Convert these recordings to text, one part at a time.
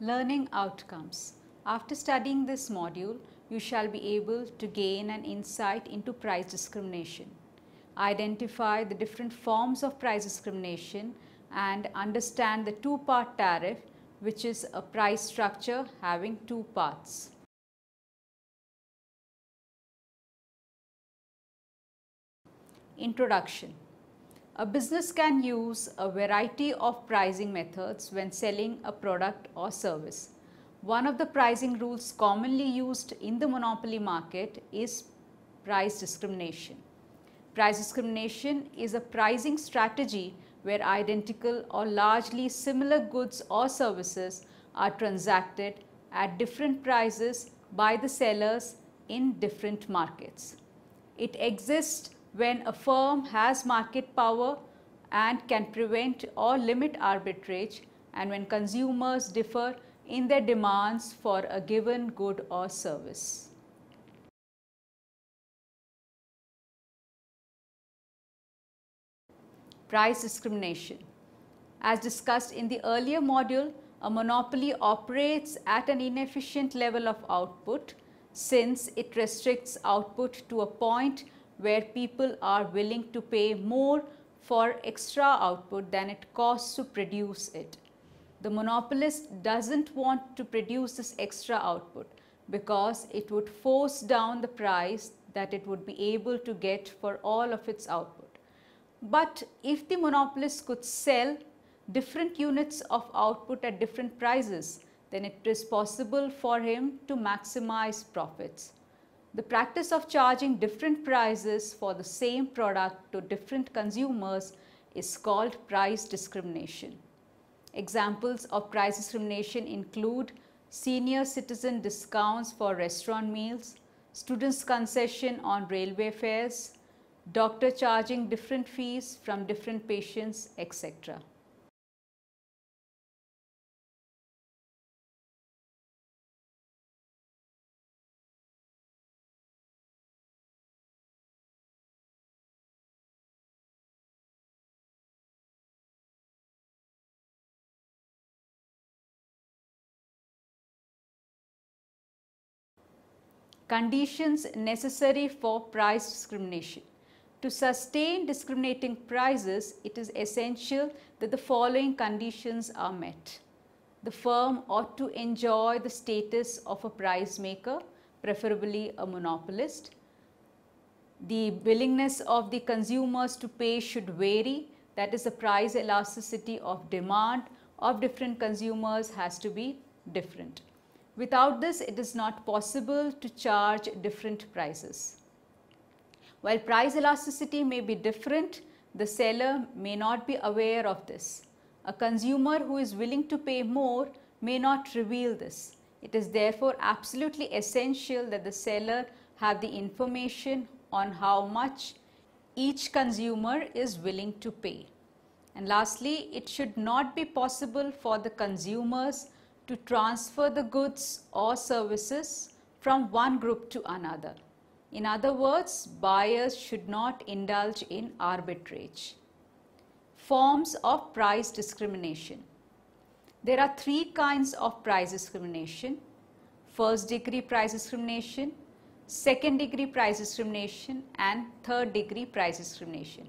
Learning outcomes. After studying this module, you shall be able to gain an insight into price discrimination, identify the different forms of price discrimination, and understand the two-part tariff, which is a price structure having two parts. Introduction. A business can use a variety of pricing methods when selling a product or service. One of the pricing rules commonly used in the monopoly market is price discrimination. Price discrimination is a pricing strategy where identical or largely similar goods or services are transacted at different prices by the sellers in different markets. It exists when a firm has market power and can prevent or limit arbitrage, and when consumers differ in their demands for a given good or service. Price discrimination. As discussed in the earlier module, a monopoly operates at an inefficient level of output since it restricts output to a point where people are willing to pay more for extra output than it costs to produce it. The monopolist doesn't want to produce this extra output because it would force down the price that it would be able to get for all of its output. But if the monopolist could sell different units of output at different prices, then it is possible for him to maximize profits. The practice of charging different prices for the same product to different consumers is called price discrimination. Examples of price discrimination include senior citizen discounts for restaurant meals, students' concession on railway fares, doctor charging different fees from different patients, etc. Conditions necessary for price discrimination. To sustain discriminating prices, it is essential that the following conditions are met. The firm ought to enjoy the status of a price maker, preferably a monopolist. The willingness of the consumers to pay should vary, that is, the price elasticity of demand of different consumers has to be different. Without this, it is not possible to charge different prices. While price elasticity may be different, the seller may not be aware of this. A consumer who is willing to pay more may not reveal this. It is therefore absolutely essential that the seller have the information on how much each consumer is willing to pay. And lastly, it should not be possible for the consumers to transfer the goods or services from one group to another. In other words, buyers should not indulge in arbitrage. Forms of price discrimination. There are three kinds of price discrimination: first degree price discrimination, second degree price discrimination, and third degree price discrimination.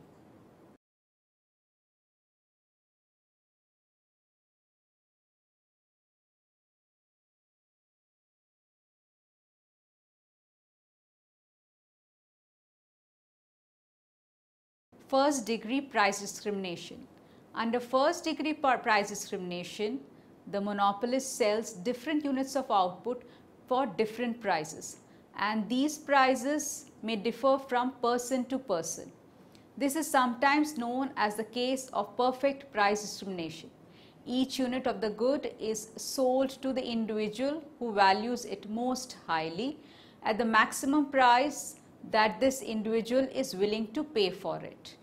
First degree price discrimination. Under first degree price discrimination, the monopolist sells different units of output for different prices, and these prices may differ from person to person. This is sometimes known as the case of perfect price discrimination. Each unit of the good is sold to the individual who values it most highly at the maximum price that this individual is willing to pay for it.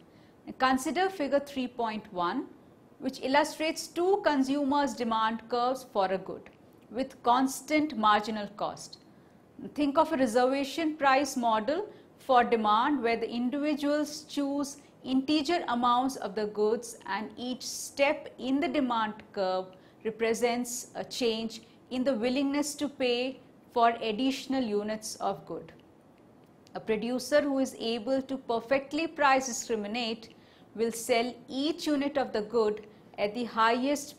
Consider figure 3.1, which illustrates two consumers' demand curves for a good with constant marginal cost. Think of a reservation price model for demand where the individuals choose integer amounts of the goods and each step in the demand curve represents a change in the willingness to pay for additional units of good. A producer who is able to perfectly price discriminate will sell each unit of the good at the highest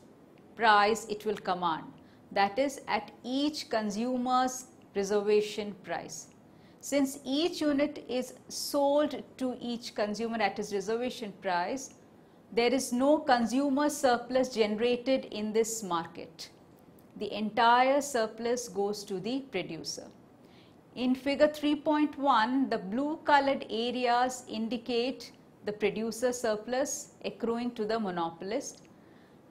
price it will command, that is, at each consumer's reservation price. Since each unit is sold to each consumer at his reservation price, there is no consumer surplus generated in this market. The entire surplus goes to the producer. In figure 3.1, the blue colored areas indicate the producer surplus accruing to the monopolist.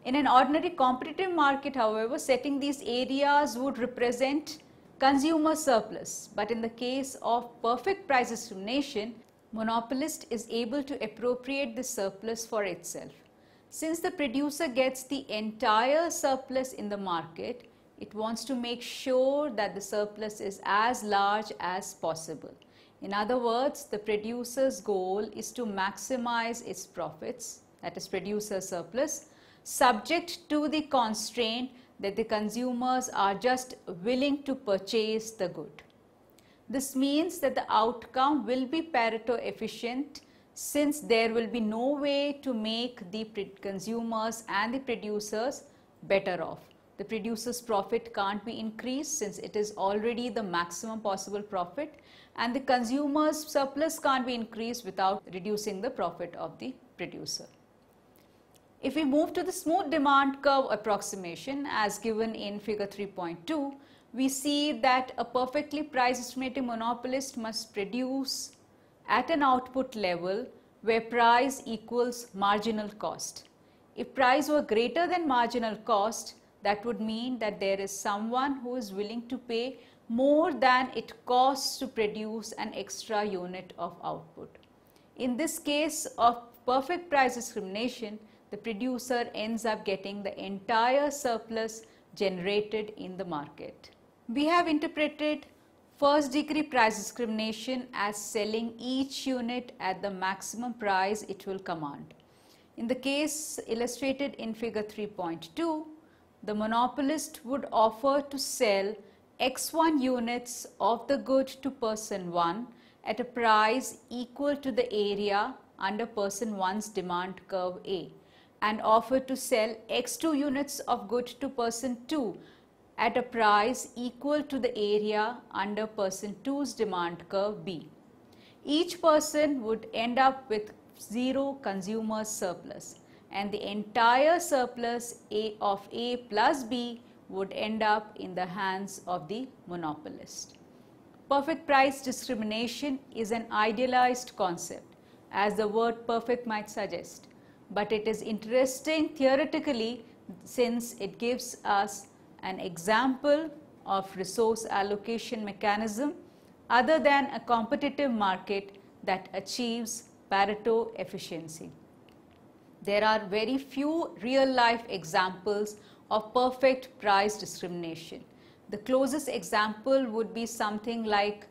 In an ordinary competitive market, however, setting these areas would represent consumer surplus, but in the case of perfect price discrimination, monopolist is able to appropriate the surplus for itself. Since the producer gets the entire surplus in the market, it wants to make sure that the surplus is as large as possible. In other words, the producer's goal is to maximize its profits, that is producer surplus, subject to the constraint that the consumers are just willing to purchase the good. This means that the outcome will be Pareto efficient, since there will be no way to make the consumers and the producers better off. The producer's profit can't be increased since it is already the maximum possible profit, and the consumer's surplus can't be increased without reducing the profit of the producer. If we move to the smooth demand curve approximation as given in figure 3.2, we see that a perfectly price discriminating monopolist must produce at an output level where price equals marginal cost. If price were greater than marginal cost, that would mean that there is someone who is willing to pay more than it costs to produce an extra unit of output. In this case of perfect price discrimination, the producer ends up getting the entire surplus generated in the market. We have interpreted first degree price discrimination as selling each unit at the maximum price it will command. In the case illustrated in figure 3.2, the monopolist would offer to sell x1 units of the good to person 1 at a price equal to the area under person 1's demand curve A, and offer to sell x2 units of good to person 2 at a price equal to the area under person 2's demand curve B. Each person would end up with zero consumer surplus, and the entire surplus of A plus B would end up in the hands of the monopolist. Perfect price discrimination is an idealized concept, as the word perfect might suggest, but it is interesting theoretically since it gives us an example of resource allocation mechanism other than a competitive market that achieves Pareto efficiency. There are very few real-life examples of perfect price discrimination. The closest example would be something like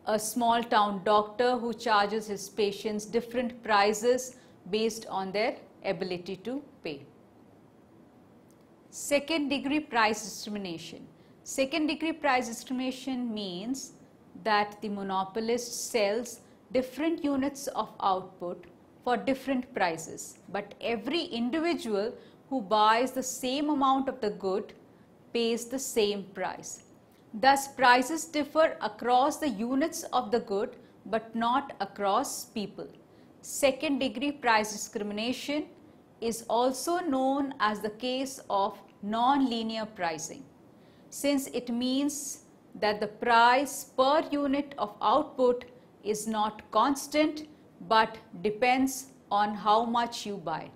a small town doctor who charges his patients different prices based on their ability to pay. Second degree price discrimination. Second degree price discrimination means that the monopolist sells different units of output for different prices, but every individual who buys the same amount of the good pays the same price. Thus, prices differ across the units of the good but not across people. Second degree price discrimination is also known as the case of non-linear pricing, since it means that the price per unit of output is not constant but depends on how much you buy.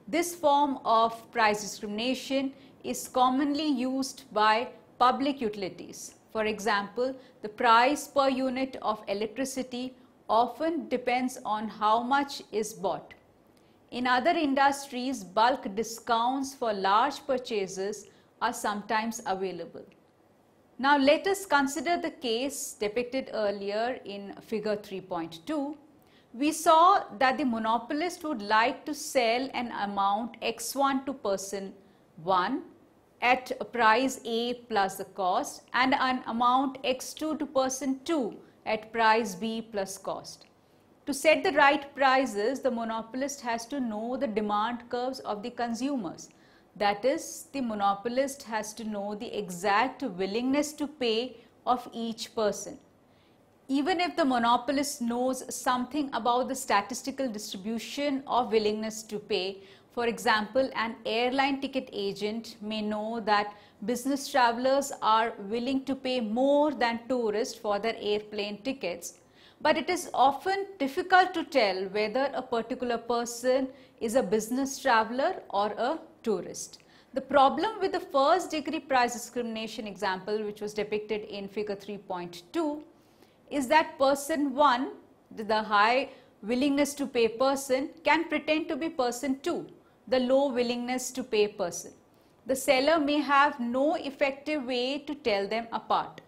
This form of price discrimination is commonly used by public utilities. For example, the price per unit of electricity often depends on how much is bought. In other industries, bulk discounts for large purchases are sometimes available. Now let us consider the case depicted earlier in figure 3.2. We saw that the monopolist would like to sell an amount x1 to person 1 at price A plus the cost and an amount x2 to person 2 at price B plus cost. To set the right prices, the monopolist has to know the demand curves of the consumers. That is, the monopolist has to know the exact willingness to pay of each person. Even if the monopolist knows something about the statistical distribution of willingness to pay, for example, an airline ticket agent may know that business travelers are willing to pay more than tourists for their airplane tickets. But it is often difficult to tell whether a particular person is a business traveler or a tourist. The problem with the first degree price discrimination example, which was depicted in figure 3.2, is that person 1, the high willingness to pay person, can pretend to be person 2, the low willingness to pay person. The seller may have no effective way to tell them apart.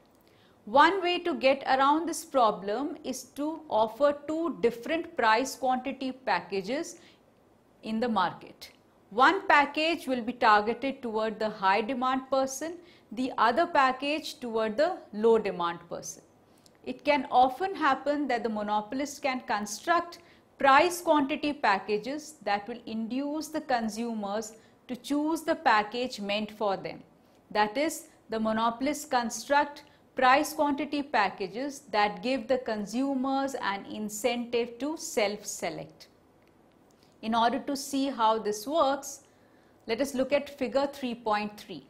One way to get around this problem is to offer two different price quantity packages in the market. One package will be targeted toward the high demand person, the other package toward the low demand person. It can often happen that the monopolist can construct price quantity packages that will induce the consumers to choose the package meant for them. That is, the monopolists construct price quantity packages that give the consumers an incentive to self-select. In order to see how this works, let us look at figure 3.3.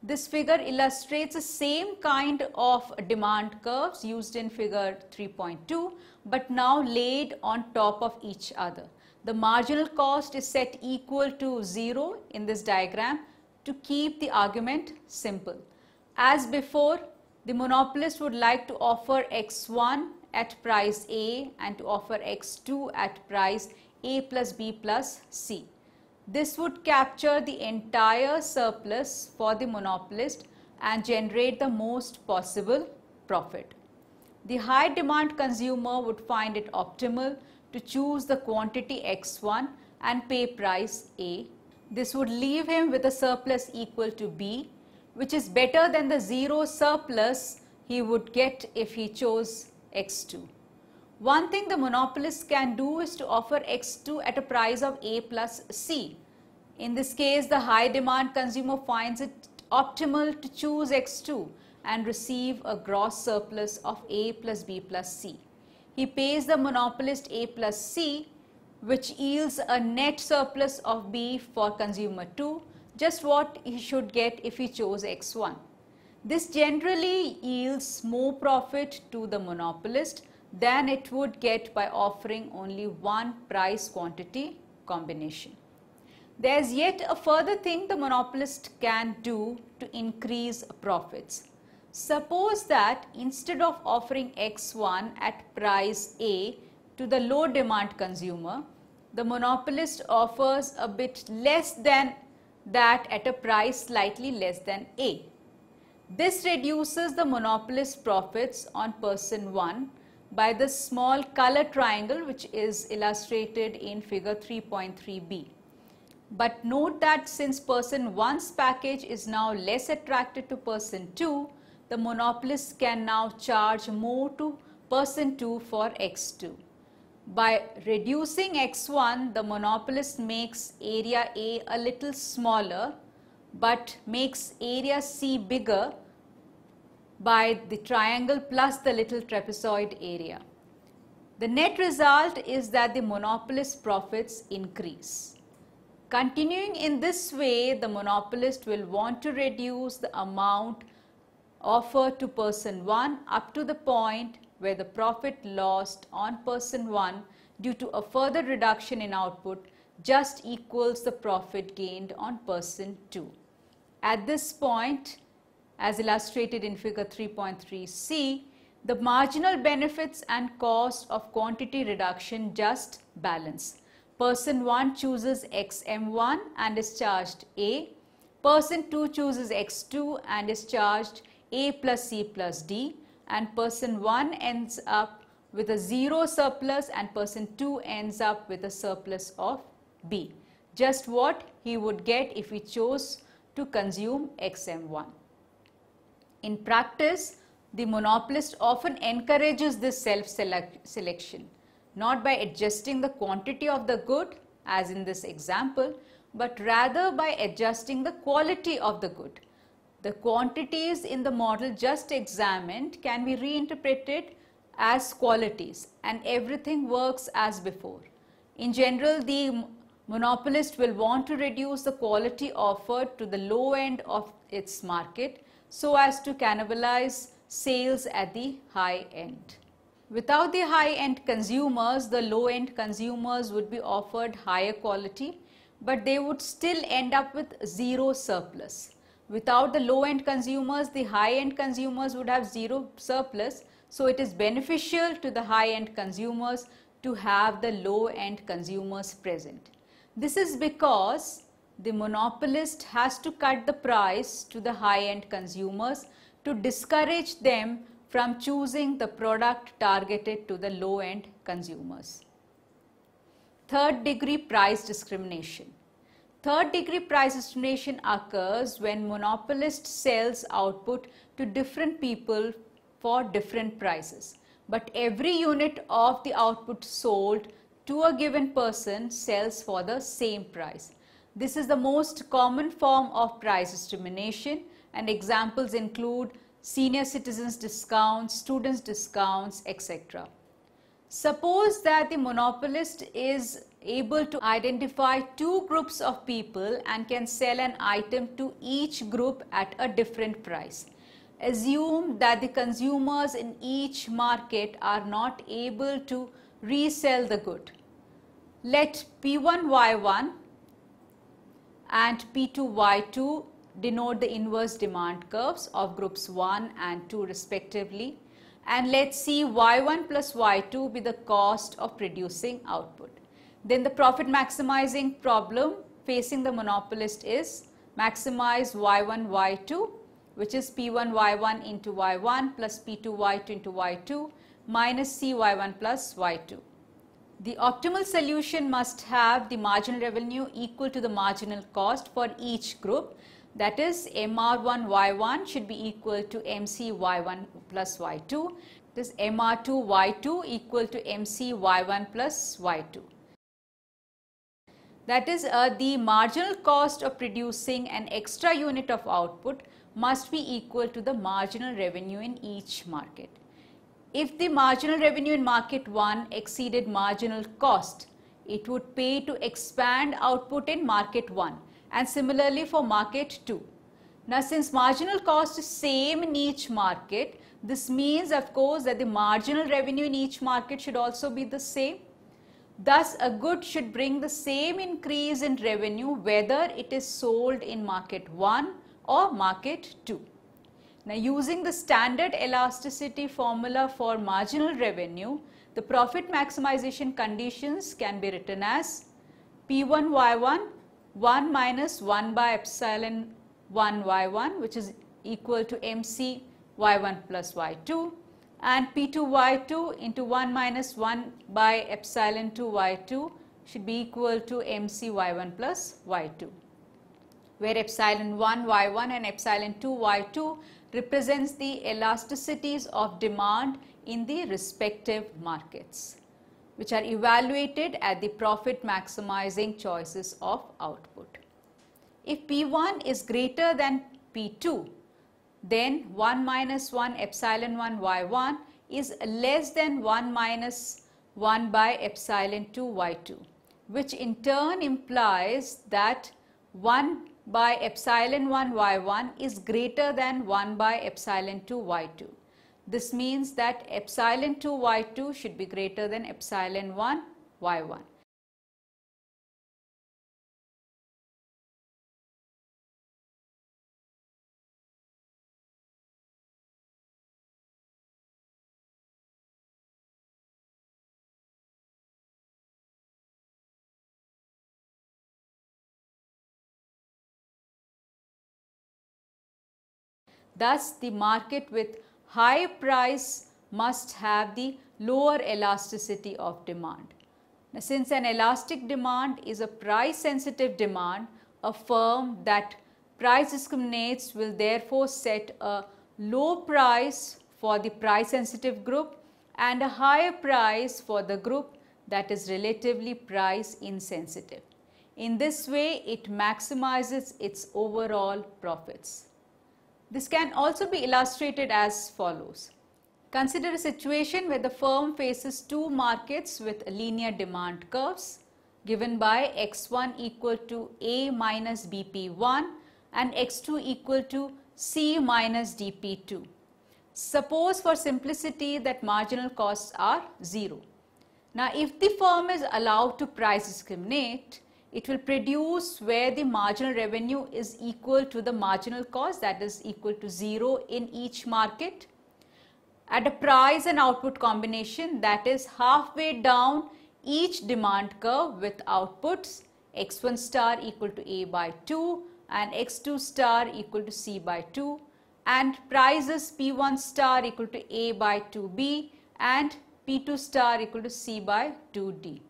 This figure illustrates the same kind of demand curves used in figure 3.2, but now laid on top of each other. The marginal cost is set equal to 0 in this diagram to keep the argument simple. As before, the monopolist would like to offer x1 at price A and to offer x2 at price A plus B plus C. This would capture the entire surplus for the monopolist and generate the most possible profit. The high demand consumer would find it optimal to choose the quantity x1 and pay price A. This would leave him with a surplus equal to B, which is better than the zero surplus he would get if he chose x2. One thing the monopolist can do is to offer x2 at a price of A plus C. In this case, the high demand consumer finds it optimal to choose x2 and receive a gross surplus of A plus B plus C. He pays the monopolist A plus C, which yields a net surplus of B for consumer 2, just what he should get if he chose x1. This generally yields more profit to the monopolist than it would get by offering only one price quantity combination. There is yet a further thing the monopolist can do to increase profits. Suppose that instead of offering x1 at price A to the low demand consumer, the monopolist offers a bit less than that at a price slightly less than A. This reduces the monopolist's profits on person 1 by the small color triangle which is illustrated in figure 3.3b. But note that since person 1's package is now less attractive to person 2, the monopolist can now charge more to person 2 for x2. By reducing x1, the monopolist makes area A little smaller but makes area C bigger by the triangle plus the little trapezoid area. The net result is that the monopolist's profits increase. Continuing in this way, the monopolist will want to reduce the amount offered to person 1 up to the point where the profit lost on person 1 due to a further reduction in output just equals the profit gained on person 2. At this point, as illustrated in figure 3.3c, the marginal benefits and cost of quantity reduction just balance. Person 1 chooses xm1 and is charged A. Person 2 chooses x2 and is charged A plus C plus D, and person 1 ends up with a zero surplus and person 2 ends up with a surplus of B. Just what he would get if he chose to consume XM1. In practice, the monopolist often encourages this self-selection, not by adjusting the quantity of the good, as in this example, but rather by adjusting the quality of the good. The quantities in the model just examined can be reinterpreted as qualities, and everything works as before. In general, the monopolist will want to reduce the quality offered to the low end of its market so as to cannibalize sales at the high end. Without the high end consumers, the low end consumers would be offered higher quality, but they would still end up with zero surplus. Without the low end consumers, the high end consumers would have zero surplus, so it is beneficial to the high end consumers to have the low end consumers present. This is because the monopolist has to cut the price to the high end consumers to discourage them from choosing the product targeted to the low end consumers. Third degree price discrimination. Third degree price discrimination occurs when monopolist sells output to different people for different prices, but every unit of the output sold to a given person sells for the same price. This is the most common form of price discrimination, and examples include senior citizens discounts, students discounts, etc. Suppose that the monopolist is able to identify two groups of people and can sell an item to each group at a different price. Assume that the consumers in each market are not able to resell the good. Let P1 Y1 and P2 Y2 denote the inverse demand curves of groups 1 and 2 respectively, and let's see Y1 plus Y2 be the cost of producing output. Then the profit maximizing problem facing the monopolist is maximize Y1 Y2, which is P1 Y1 into Y1 plus P2 Y2 into Y2 minus C Y1 plus Y2. The optimal solution must have the marginal revenue equal to the marginal cost for each group. That is, MR1 Y1 should be equal to MC Y1 plus Y2. This MR2 Y2 equal to MC Y1 plus Y2. That is, the marginal cost of producing an extra unit of output must be equal to the marginal revenue in each market. If the marginal revenue in market 1 exceeded marginal cost, it would pay to expand output in market 1, and similarly for market 2. Now, since marginal cost is same in each market, this means of course that the marginal revenue in each market should also be the same. Thus, a good should bring the same increase in revenue whether it is sold in market 1 or market 2. Now, using the standard elasticity formula for marginal revenue, the profit maximization conditions can be written as P1 Y1 1 minus 1 by epsilon 1 Y1, which is equal to MC Y1 plus Y2, and P2 Y2 into 1 minus 1 by epsilon 2 Y2 should be equal to MC Y1 plus Y2, where epsilon 1 Y1 and epsilon 2 Y2 represents the elasticities of demand in the respective markets, which are evaluated at the profit maximizing choices of output. If P1 is greater than P2, then 1 minus 1 epsilon 1 Y1 is less than 1 minus 1 by epsilon 2 Y2, which in turn implies that 1 by epsilon 1 Y1 is greater than 1 by epsilon 2 Y2. This means that epsilon 2 Y2 should be greater than epsilon 1 Y1. Thus, the market with high price must have the lower elasticity of demand. Now, since an elastic demand is a price sensitive demand, a firm that price discriminates will therefore set a low price for the price sensitive group and a higher price for the group that is relatively price insensitive. In this way, it maximizes its overall profits. This can also be illustrated as follows. Consider a situation where the firm faces two markets with linear demand curves given by x1 equal to A minus BP1 and x2 equal to C minus DP2. Suppose for simplicity that marginal costs are 0. Now, if the firm is allowed to price discriminate, it will produce where the marginal revenue is equal to the marginal cost, that is equal to 0 in each market, at a price and output combination that is halfway down each demand curve with outputs x1 star equal to A by 2 and x2 star equal to C by 2 and prices P1 star equal to A by 2B and P2 star equal to C by 2D.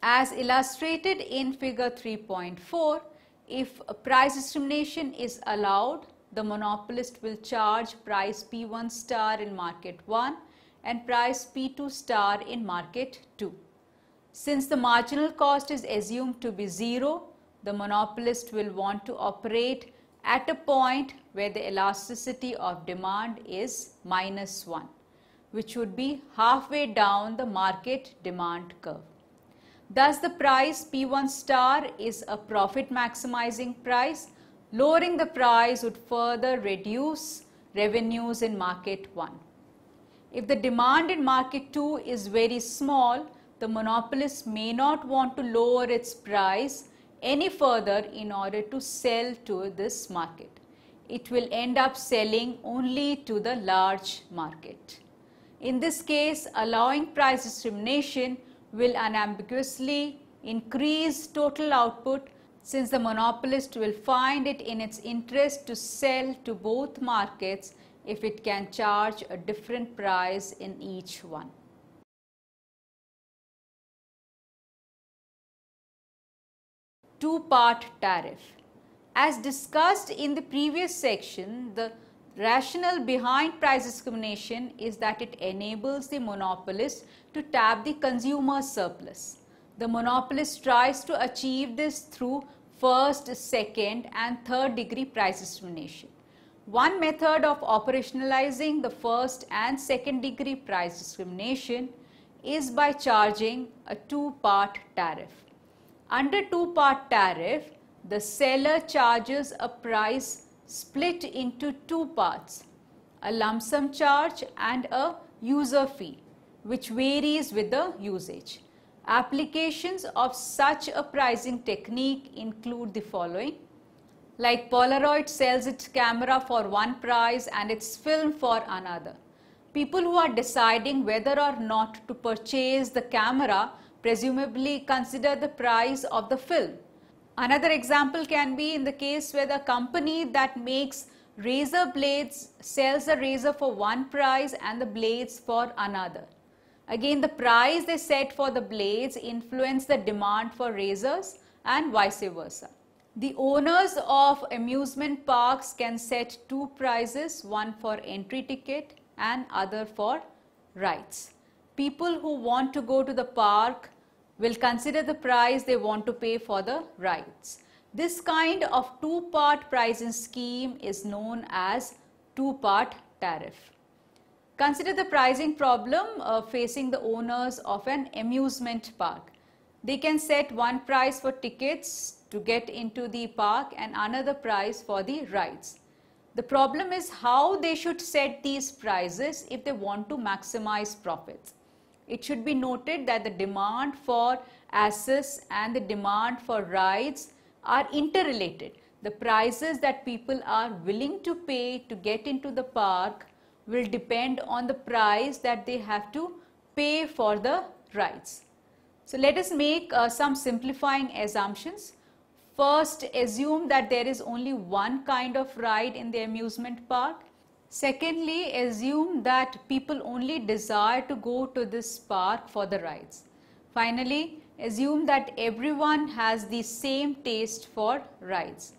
As illustrated in figure 3.4, if a price discrimination is allowed, the monopolist will charge price P1 star in market 1 and price P2 star in market 2. Since the marginal cost is assumed to be 0, the monopolist will want to operate at a point where the elasticity of demand is -1, which would be halfway down the market demand curve. Thus, the price P1 star is a profit maximizing price. Lowering the price would further reduce revenues in market 1. If the demand in market 2 is very small, the monopolist may not want to lower its price any further in order to sell to this market. It will end up selling only to the large market. In this case, allowing price discrimination will unambiguously increase total output, since the monopolist will find it in its interest to sell to both markets if it can charge a different price in each one. Two-part tariff. As discussed in the previous section, the rationale behind price discrimination is that it enables the monopolist to tap the consumer surplus. The monopolist tries to achieve this through first, second and third degree price discrimination. One method of operationalizing the first and second degree price discrimination is by charging a two-part tariff. Under two-part tariff, the seller charges a price split into two parts, a lump sum charge and a user fee, which varies with the usage. Applications of such a pricing technique include the following. Like Polaroid sells its camera for one price and its film for another. People who are deciding whether or not to purchase the camera presumably consider the price of the film. Another example can be in the case where the company that makes razor blades sells a razor for one price and the blades for another. Again, the price they set for the blades influence the demand for razors and vice versa. The owners of amusement parks can set two prices, one for entry ticket and other for rides. People who want to go to the park will consider the price they want to pay for the rides. This kind of two-part pricing scheme is known as two-part tariff. Consider the pricing problem facing the owners of an amusement park. They can set one price for tickets to get into the park and another price for the rides. The problem is how they should set these prices if they want to maximize profits. It should be noted that the demand for access and the demand for rides are interrelated. The prices that people are willing to pay to get into the park will depend on the price that they have to pay for the rides. So let us make some simplifying assumptions. First, assume that there is only one kind of ride in the amusement park. Secondly, assume that people only desire to go to this park for the rides. Finally, assume that everyone has the same taste for rides.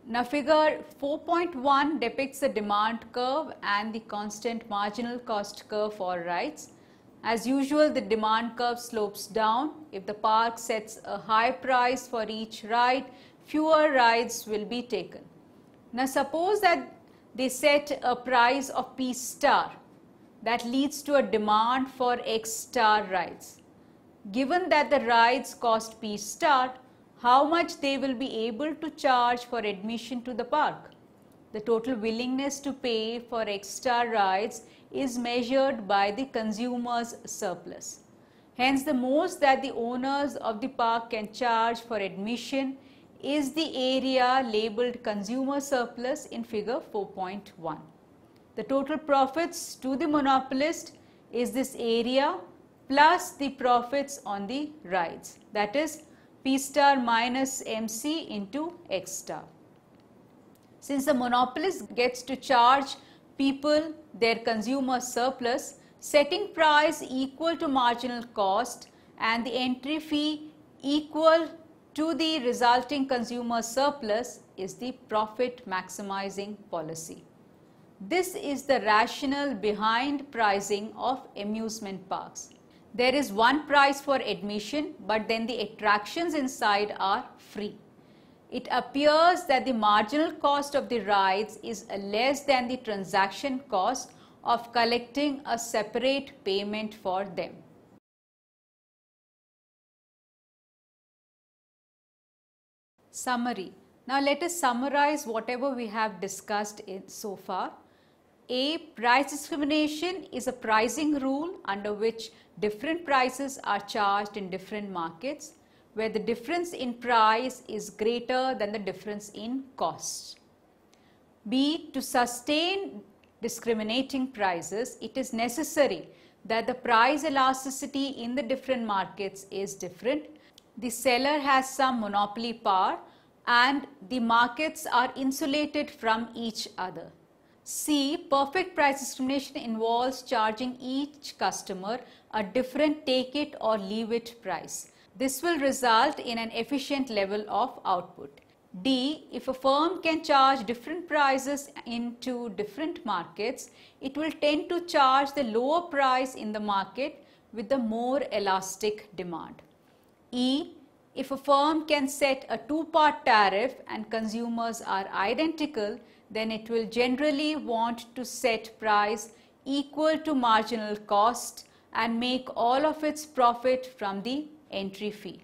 Now figure 4.1 depicts the demand curve and the constant marginal cost curve for rides. As usual, the demand curve slopes down. If the park sets a high price for each ride, fewer rides will be taken. Now suppose that they set a price of P star that leads to a demand for X star rides. Given that the rides cost P star, how much they will be able to charge for admission to the park? The total willingness to pay for X star rides is measured by the consumer's surplus. Hence, the most that the owners of the park can charge for admission is the area labeled consumer surplus in figure 4.1. The total profits to the monopolist is this area plus the profits on the rides, that is P star minus MC into X star. Since the monopolist gets to charge people their consumer surplus, setting price equal to marginal cost and the entry fee equal to the resulting consumer surplus is the profit maximizing policy. This is the rationale behind pricing of amusement parks. There is one price for admission, but then the attractions inside are free. It appears that the marginal cost of the rides is less than the transaction cost of collecting a separate payment for them. Summary. Now let us summarize whatever we have discussed so far. A. Price discrimination is a pricing rule under which different prices are charged in different markets, where the difference in price is greater than the difference in cost. B. To sustain discriminating prices, it is necessary that the price elasticity in the different markets is different. The seller has some monopoly power and the markets are insulated from each other. C. Perfect price discrimination involves charging each customer a different take it or leave it price. This will result in an efficient level of output. D. If a firm can charge different prices into different markets, it will tend to charge the lower price in the market with the more elastic demand. E. If a firm can set a two-part tariff and consumers are identical, then it will generally want to set price equal to marginal cost and make all of its profit from the entry fee.